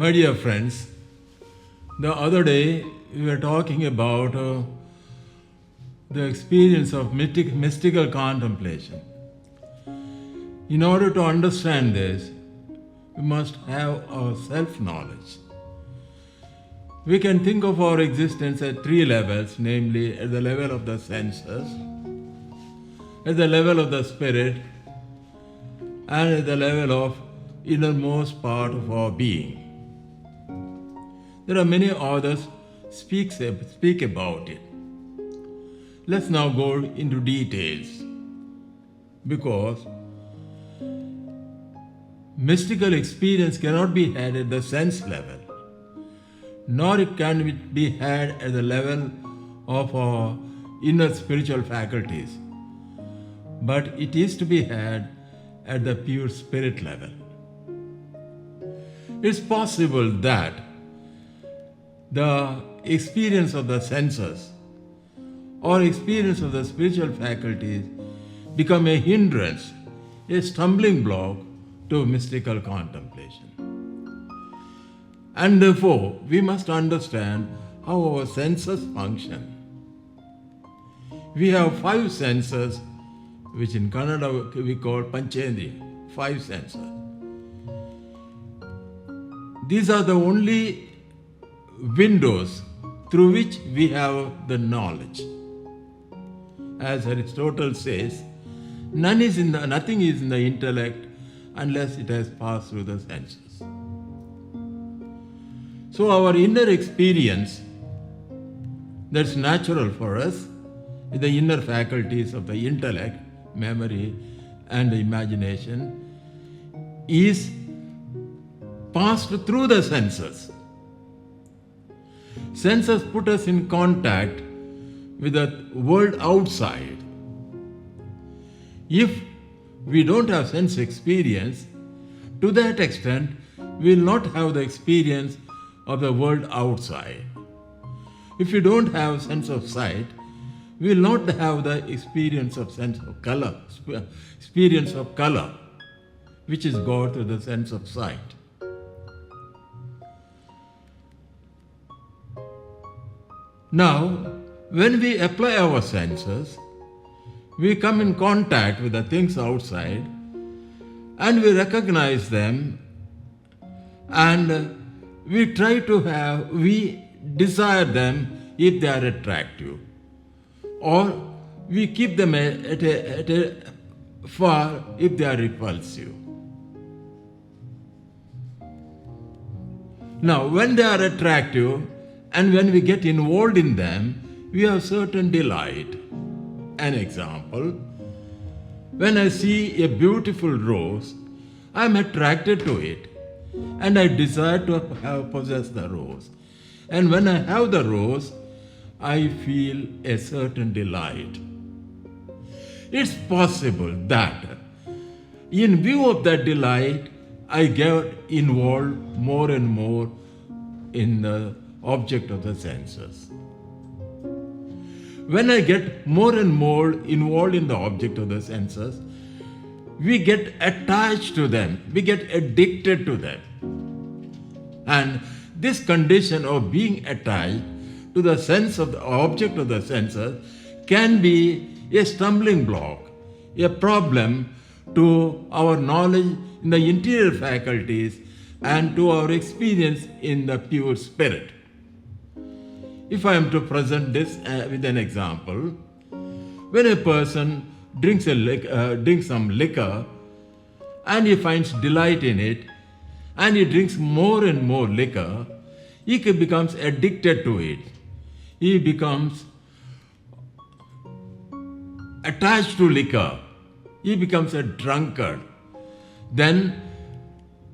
My dear friends, the other day we were talking about the experience of mystical contemplation. In order to understand this, we must have our self-knowledge. We can think of our existence at three levels, namely at the level of the senses, at the level of the spirit, and at the level of innermost part of our being. There are many others speak about it. Let's now go into details, because mystical experience cannot be had at the sense level, nor it can be had at the level of our inner spiritual faculties, but it is to be had at the pure spirit level. It's possible that the experience of the senses or experience of the spiritual faculties become a hindrance, a stumbling block to mystical contemplation. And therefore, we must understand how our senses function. We have 5 senses, which in Kannada we call Panchendriya, 5 senses. These are the only windows through which we have the knowledge. As Aristotle says, nothing is in the intellect unless it has passed through the senses. So our inner experience that's natural for us, the inner faculties of the intellect, memory and imagination, is passed through the senses. Senses put us in contact with the world outside. If we don't have sense experience, to that extent, we will not have the experience of the world outside. If we don't have sense of sight, we will not have the experience of sense of color, which is got through the sense of sight. Now, when we apply our senses, we come in contact with the things outside and we recognize them, and we desire them if they are attractive, or we keep them at a far if they are repulsive. Now, when they are attractive and when we get involved in them, we have certain delight. An example, when I see a beautiful rose, I am attracted to it and I desire to possess the rose. And when I have the rose, I feel a certain delight. It's possible that in view of that delight, I get involved more and more in the object of the senses. When I get more and more involved in the object of the senses, we get attached to them, we get addicted to them. And this condition of being attached to the sense of the object of the senses can be a stumbling block, a problem to our knowledge in the interior faculties and to our experience in the pure spirit. If I am to present this with an example, when a person drinks some liquor and he finds delight in it, and he drinks more and more liquor, he becomes addicted to it. He becomes attached to liquor. He becomes a drunkard. Then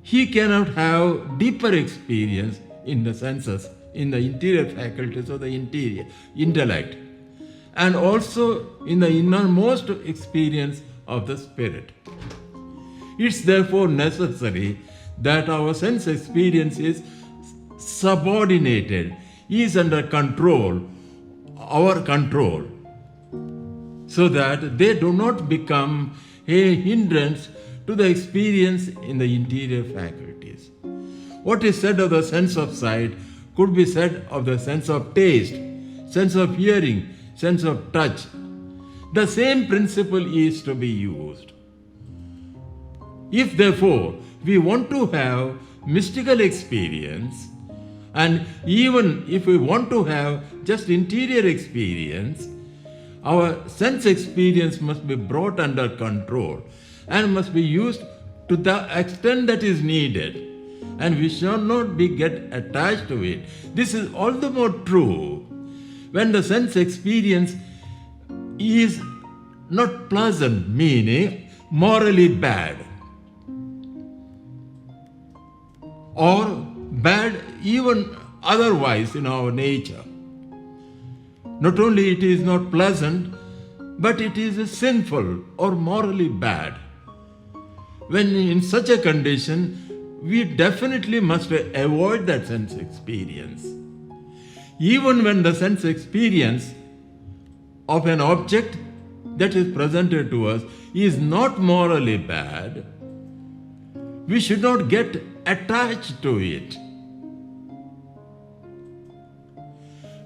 he cannot have deeper experience in the senses, in the interior faculties of the interior intellect, and also in the innermost experience of the spirit. It's therefore necessary that our sense experience is subordinated, is under control, our control, so that they do not become a hindrance to the experience in the interior faculties. What is said of the sense of sight could be said of the sense of taste, sense of hearing, sense of touch. The same principle is to be used. If therefore we want to have mystical experience, and even if we want to have just interior experience, our sense experience must be brought under control and must be used to the extent that is needed. And we shall not get attached to it. This is all the more true when the sense experience is not pleasant, meaning morally bad, or bad even otherwise in our nature. Not only it is not pleasant, but it is sinful or morally bad. When in such a condition, we definitely must avoid that sense experience. Even when the sense experience of an object that is presented to us is not morally bad, we should not get attached to it.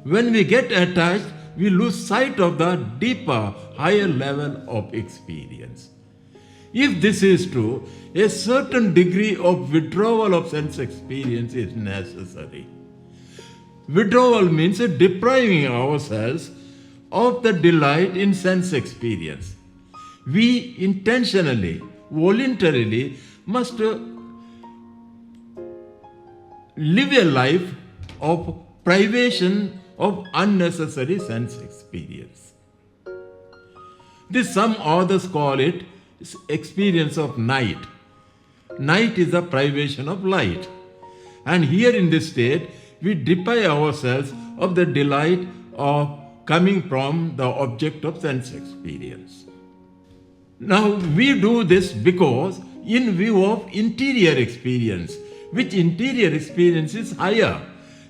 When we get attached, we lose sight of the deeper, higher level of experience. If this is true, a certain degree of withdrawal of sense experience is necessary. Withdrawal means depriving ourselves of the delight in sense experience. We intentionally, voluntarily must live a life of privation of unnecessary sense experience. This some authors call it experience of night. Night is the privation of light. And here in this state, we deprive ourselves of the delight of coming from the object of sense experience. Now, we do this because in view of interior experience, which interior experience is higher.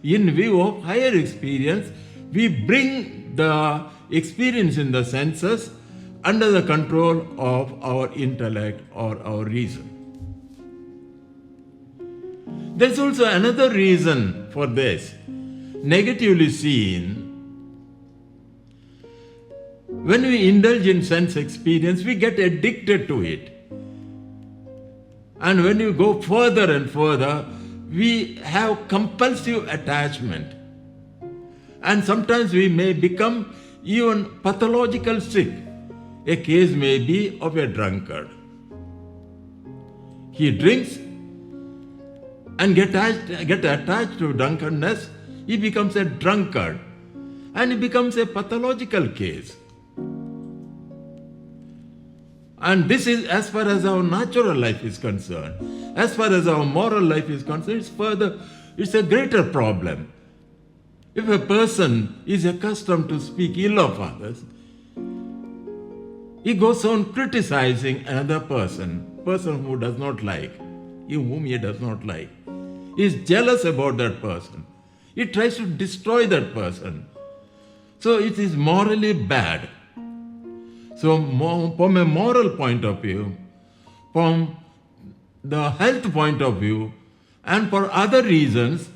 In view of higher experience, we bring the experience in the senses under the control of our intellect or our reason. There's also another reason for this. Negatively seen, when we indulge in sense experience, we get addicted to it. And when you go further and further, we have compulsive attachment. And sometimes we may become even pathological sick. A case may be of a drunkard. He drinks and get attached to drunkenness. He becomes a drunkard and he becomes a pathological case. And this is as far as our natural life is concerned. As far as our moral life is concerned, it's a greater problem. If a person is accustomed to speak ill of others, he goes on criticizing another person who does not like, whom he does not like. He is jealous about that person. He tries to destroy that person. So it is morally bad. So from a moral point of view, from the health point of view, and for other reasons,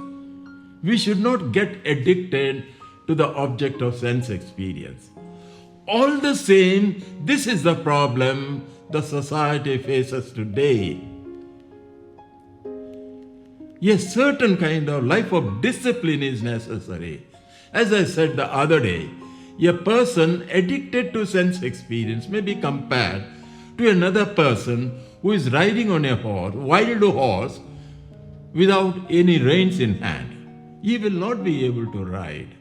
we should not get addicted to the object of sense experience. All the same, this is the problem the society faces today. A certain kind of life of discipline is necessary. As I said the other day, a person addicted to sense experience may be compared to another person who is riding on a wild horse without any reins in hand. He will not be able to ride.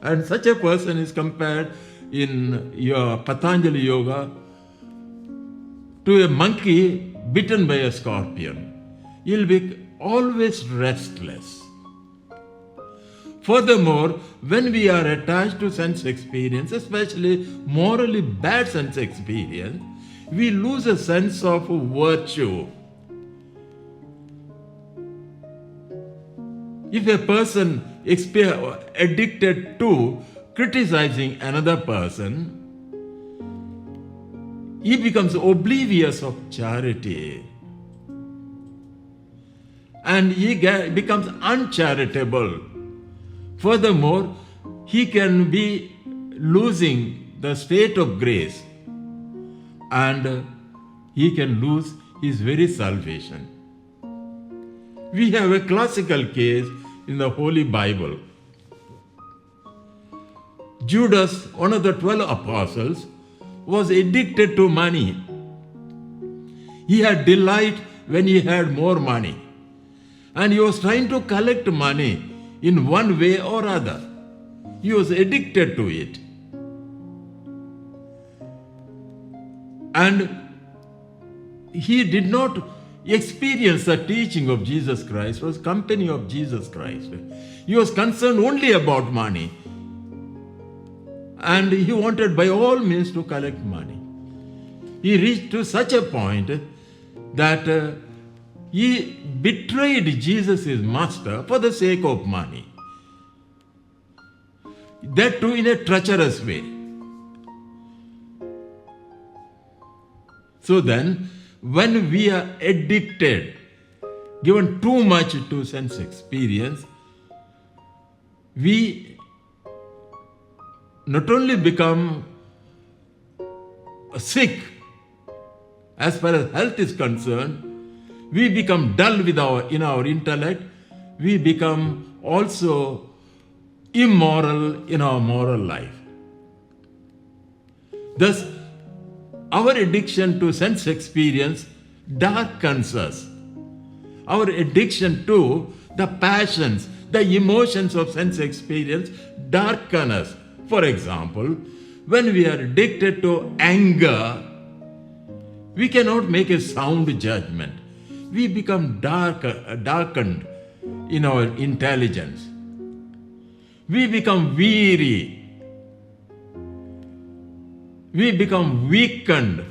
And such a person is compared in your Patanjali Yoga to a monkey bitten by a scorpion. He'll be always restless. Furthermore, when we are attached to sense experience, especially morally bad sense experience, we lose a sense of virtue. If a person is addicted to criticizing another person, he becomes oblivious of charity. and he becomes uncharitable. Furthermore, he can be losing the state of grace, and he can lose his very salvation. We have a classical case in the Holy Bible. Judas, one of the 12 apostles, was addicted to money. He had delight when he had more money, and he was trying to collect money in one way or other. He was addicted to it. And he did not experience the teaching of Jesus Christ, was company of Jesus Christ. He was concerned only about money, and he wanted by all means to collect money. He reached to such a point that he betrayed Jesus, his master, for the sake of money. That too in a treacherous way. So then, when we are addicted, given too much to sense experience, we not only become sick as far as health is concerned, we become dull in our intellect, we become also immoral in our moral life. Thus, our addiction to sense experience darkens us. Our addiction to the passions, the emotions of sense experience darken us. For example, when we are addicted to anger, we cannot make a sound judgment. We become darkened in our intelligence. We become weary. We become weakened.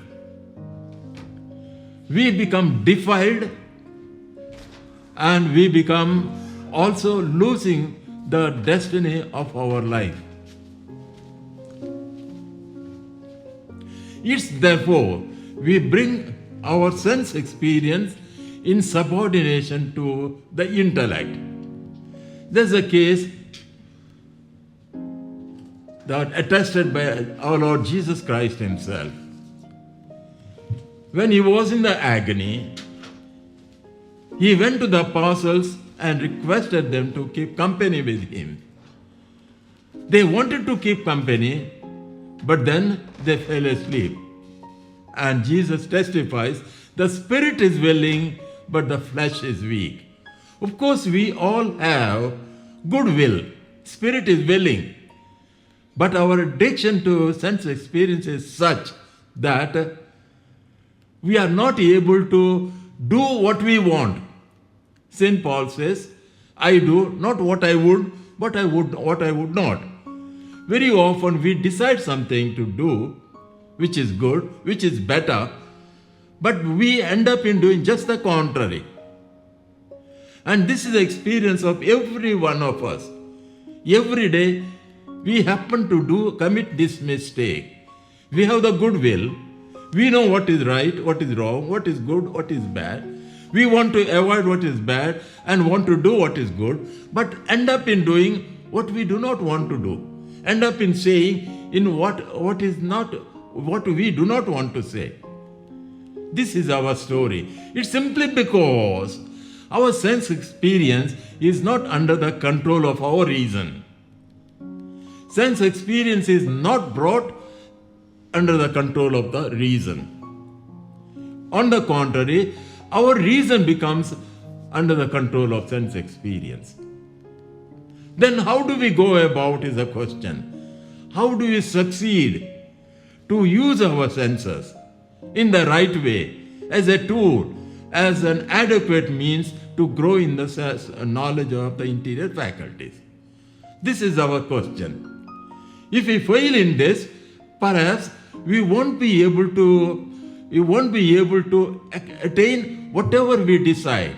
We become defiled, and we become also losing the destiny of our life. It's therefore we bring our sense experience in subordination to the intellect. There's a case that attested by our Lord Jesus Christ himself. When he was in the agony, he went to the apostles and requested them to keep company with him. They wanted to keep company, but then they fell asleep. And Jesus testifies, the spirit is willing, but the flesh is weak. Of course, we all have good will. Spirit is willing. But our addiction to sense experience is such that we are not able to do what we want. St. Paul says, I do not what I would, but what I would not. Very often we decide something to do, which is good, which is better, but we end up in doing just the contrary. And this is the experience of every one of us. Every day we happen to commit this mistake. We have the good will. We know what is right, what is wrong, what is good, what is bad. We want to avoid what is bad and want to do what is good, but end up in doing what we do not want to do. End up in saying in what we do not want to say. This is our story. It's simply because our sense experience is not under the control of our reason. Sense experience is not brought under the control of the reason. On the contrary, our reason becomes under the control of sense experience. Then how do we go about is the question. How do we succeed to use our senses in the right way, as a tool, as an adequate means to grow in the knowledge of the interior faculties? This is our question. If we fail in this, perhaps we won't be able to attain whatever we decide.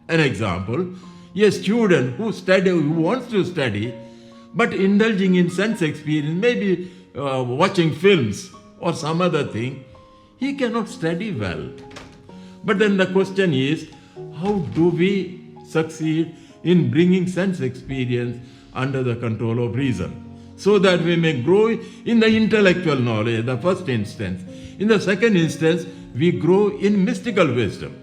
An example, a student who wants to study, but indulging in sense experience, maybe watching films or some other thing, he cannot study well. But then the question is, how do we succeed in bringing sense experience under the control of reason, so that we may grow in the intellectual knowledge in the first instance. In the second instance, we grow in mystical wisdom.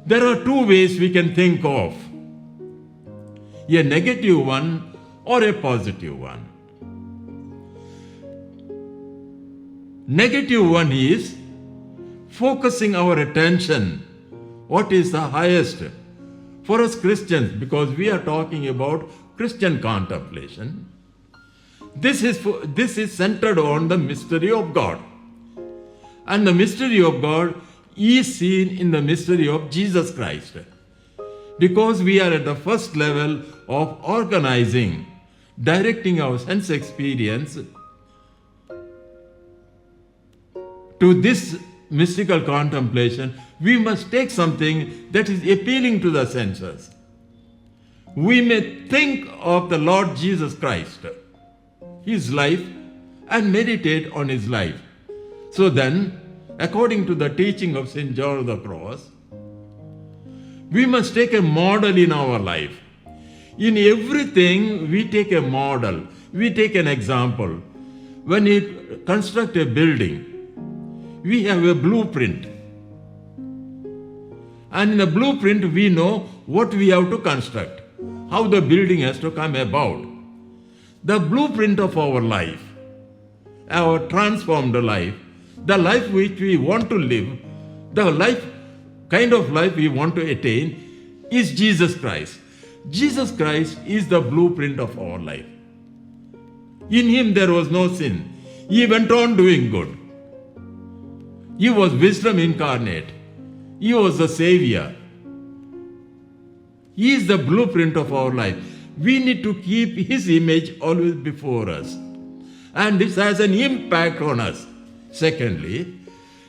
There are two ways we can think of: a negative one or a positive one. Negative one is focusing our attention, what is the highest for us Christians, because we are talking about Christian contemplation. This is centered on the mystery of God. And the mystery of God is seen in the mystery of Jesus Christ. Because we are at the first level of organizing, directing our sense experience to this mystical contemplation, we must take something that is appealing to the senses. We may think of the Lord Jesus Christ, his life, and meditate on his life. So then, according to the teaching of St. John of the Cross, we must take a model in our life. In everything, we take a model, we take an example. When we construct a building, we have a blueprint. And in the blueprint, we know what we have to construct, how the building has to come about. The blueprint of our life, our transformed life, the life which we want to live, the life, kind of life we want to attain, is Jesus Christ. Jesus Christ is the blueprint of our life. In him there was no sin. He went on doing good. He was wisdom incarnate. He was the Savior. He is the blueprint of our life. We need to keep his image always before us. And this has an impact on us. Secondly,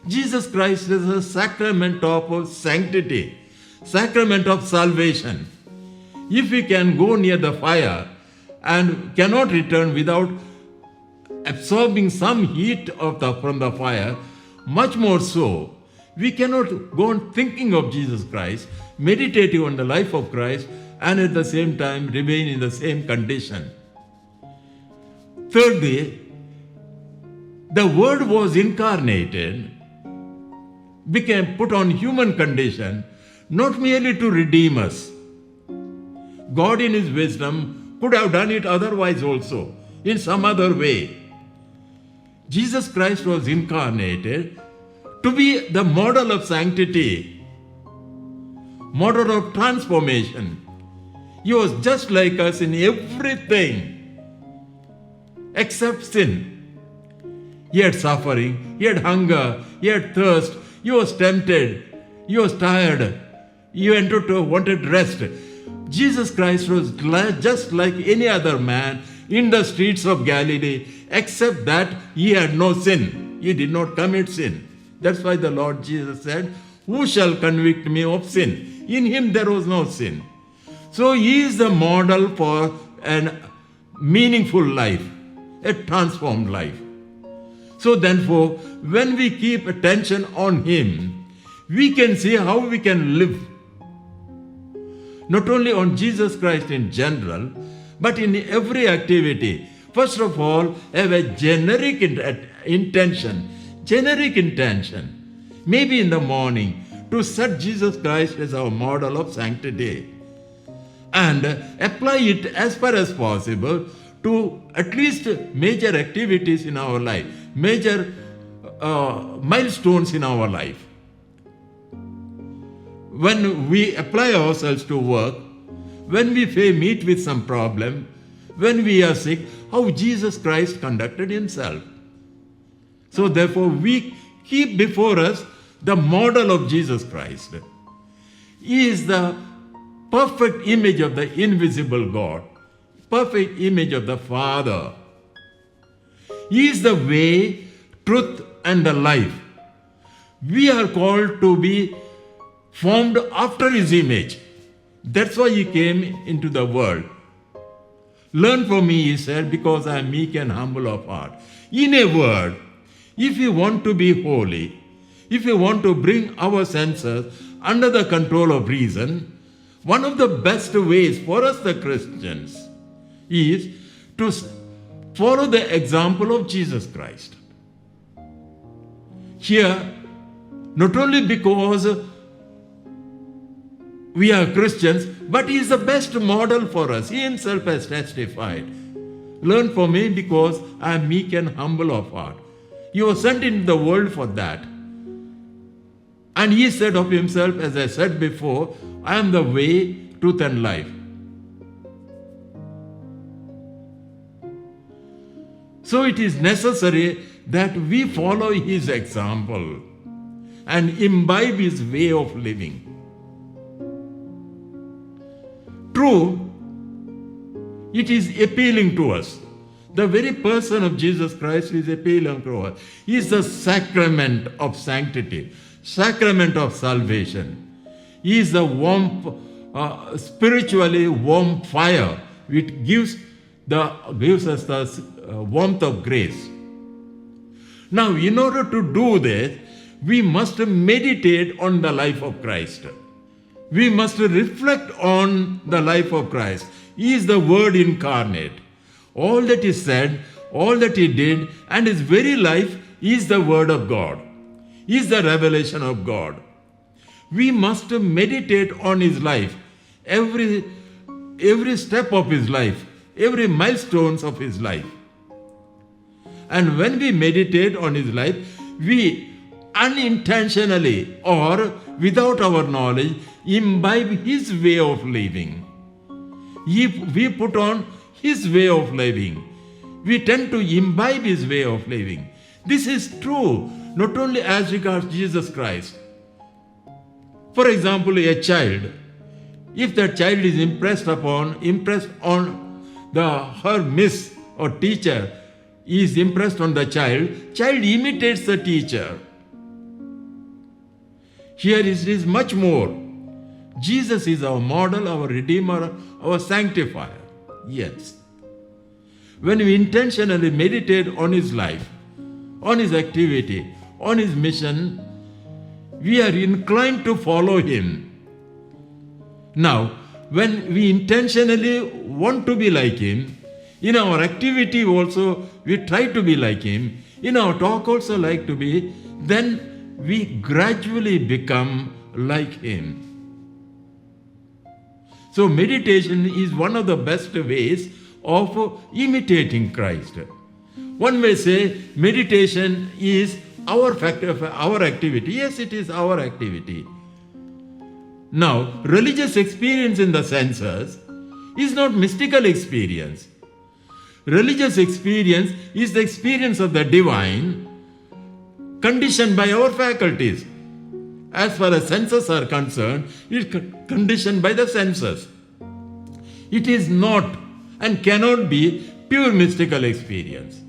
Jesus Christ is a sacrament of sanctity, sacrament of salvation. If we can go near the fire and cannot return without absorbing some heat from the fire, much more so, we cannot go on thinking of Jesus Christ, meditating on the life of Christ, and at the same time remain in the same condition. Thirdly, the Word was incarnated, became put on human condition, not merely to redeem us. God in his wisdom could have done it otherwise also, in some other way. Jesus Christ was incarnated to be the model of sanctity, model of transformation. He was just like us in everything except sin. He had suffering, he had hunger, he had thirst, he was tempted, he was tired, he wanted rest. Jesus Christ was just like any other man in the streets of Galilee, except that he had no sin. He did not commit sin. That's why the Lord Jesus said, "Who shall convict me of sin?" In him there was no sin. So he is the model for a meaningful life, a transformed life. So therefore, when we keep attention on him, we can see how we can live. Not only on Jesus Christ in general, but in every activity. First of all, have a generic intention. Maybe in the morning, to set Jesus Christ as our model of sanctity. And apply it as far as possible to at least major activities in our life, major milestones in our life. When we apply ourselves to work, when we meet with some problem, when we are sick, how Jesus Christ conducted himself. So therefore, we keep before us the model of Jesus Christ. He is the perfect image of the invisible God, perfect image of the Father. He is the way, truth, and the life. We are called to be formed after his image. That's why he came into the world. Learn from me, he said, because I am meek and humble of heart. In a word, if you want to be holy, if you want to bring our senses under the control of reason, one of the best ways for us, the Christians, is to follow the example of Jesus Christ. Here, not only because we are Christians, but He is the best model for us. He Himself has testified. Learn from me because I am meek and humble of heart. He was sent into the world for that. And He said of Himself, as I said before, I am the way, truth and life. So it is necessary that we follow His example and imbibe His way of living. True, it is appealing to us. The very person of Jesus Christ is appealing to us. He is the sacrament of sanctity, sacrament of salvation. He is the warm, spiritually warm fire which gives us the warmth of grace. Now, in order to do this, we must meditate on the life of Christ. We must reflect on the life of Christ. He is the Word incarnate. All that He said, all that He did, and His very life is the Word of God. He is the revelation of God. We must meditate on His life, every step of His life, every milestones of His life. And when we meditate on His life, we unintentionally or without our knowledge imbibe His way of living. We put on His way of living. We tend to imbibe His way of living. This is true not only as regards Jesus Christ. For example, a child, if that child is impressed on her miss or teacher is impressed on the child imitates the teacher. Here it is much more. Jesus is our model, our redeemer, our sanctifier. Yes. When we intentionally meditate on His life, on His activity, on His mission, we are inclined to follow Him. Now, when we intentionally want to be like Him, in our activity also we try to be like Him, in our talk also like to be, then we gradually become like Him. So meditation is one of the best ways of imitating Christ. One may say meditation is our activity. Yes, it is our activity. Now, religious experience in the senses is not mystical experience. Religious experience is the experience of the divine conditioned by our faculties. As far as senses are concerned, it is conditioned by the senses. It is not and cannot be pure mystical experience.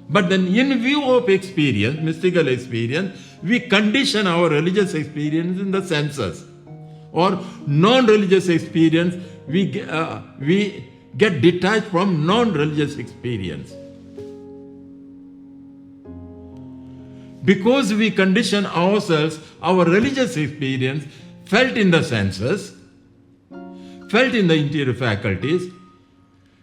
But then in view of experience, mystical experience, we condition our religious experience in the senses. Or non-religious experience, we get detached from non-religious experience. Because we condition ourselves, our religious experience felt in the senses, felt in the interior faculties,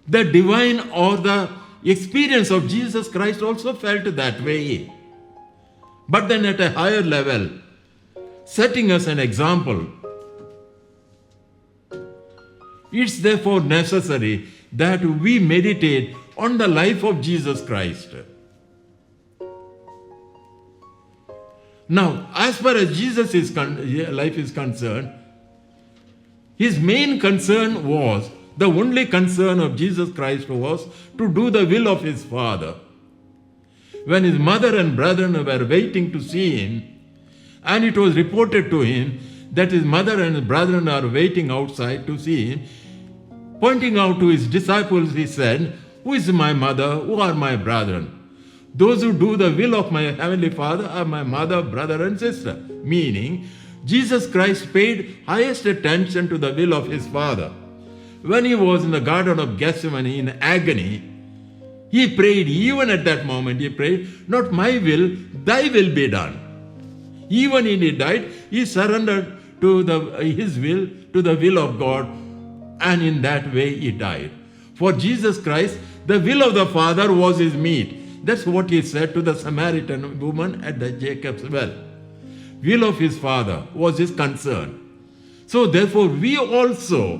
the divine or the experience of Jesus Christ also felt that way. But then at a higher level, setting us an example. It's therefore necessary that we meditate on the life of Jesus Christ. Now, as far as Jesus' life is concerned, His main concern was, the only concern of Jesus Christ was to do the will of His Father. When His mother and brethren were waiting to see Him, and it was reported to Him that His mother and His brethren are waiting outside to see Him, pointing out to His disciples, He said, "Who is my mother? Who are my brethren? Those who do the will of my Heavenly Father are my mother, brother and sister." Meaning, Jesus Christ paid highest attention to the will of His Father. When He was in the Garden of Gethsemane in agony, He prayed, even at that moment, He prayed, "Not my will, thy will be done." Even when he died, he surrendered to his will, to the will of God, and in that way he died. For Jesus Christ, the will of the Father was his meat. That's what he said to the Samaritan woman at the Jacob's well. Will of his Father was his concern. So therefore, we also,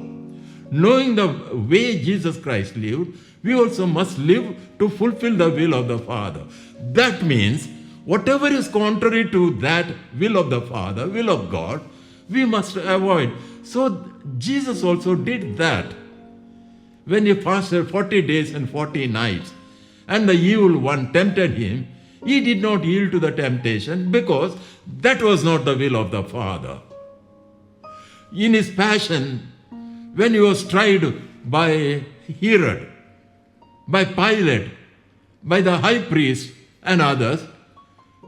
knowing the way Jesus Christ lived, we also must live to fulfill the will of the Father. That means, whatever is contrary to that will of the Father, will of God, we must avoid. So Jesus also did that. When he fasted 40 days and 40 nights, and the evil one tempted him, he did not yield to the temptation because that was not the will of the Father. In his passion, when he was tried by Herod, by Pilate, by the high priest and others,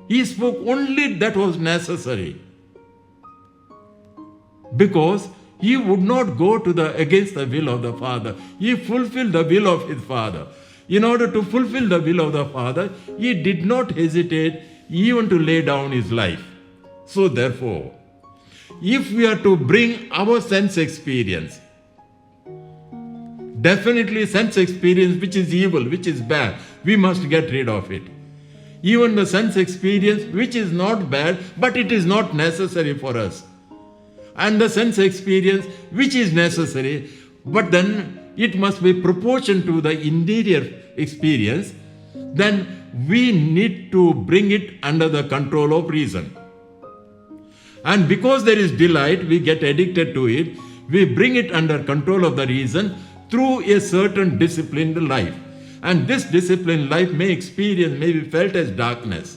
he spoke only that was necessary, because he would not go against the will of the Father. He fulfilled the will of his Father. In order to fulfill the will of the Father, he did not hesitate even to lay down his life. So therefore, if we are to bring our sense experience, definitely sense experience which is evil, which is bad, we must get rid of it. Even the sense experience which is not bad, but it is not necessary for us. And the sense experience which is necessary, but then it must be proportioned to the interior experience, then we need to bring it under the control of reason. And because there is delight, we get addicted to it, we bring it under control of the reason through a certain disciplined life. And this disciplined life may be felt as darkness.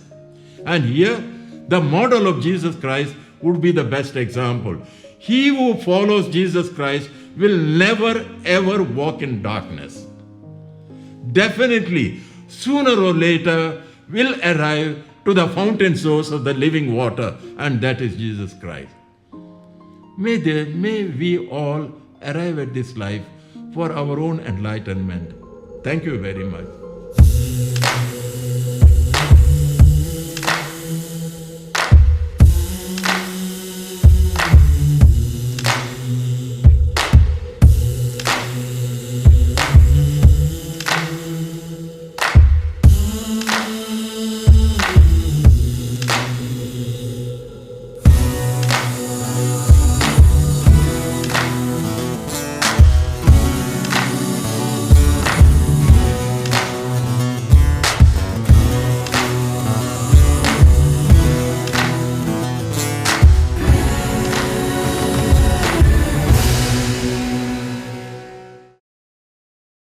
And here, the model of Jesus Christ would be the best example. He who follows Jesus Christ will never ever walk in darkness. Definitely, sooner or later, will arrive to the fountain source of the living water, and that is Jesus Christ. May we all arrive at this life for our own enlightenment. Thank you very much.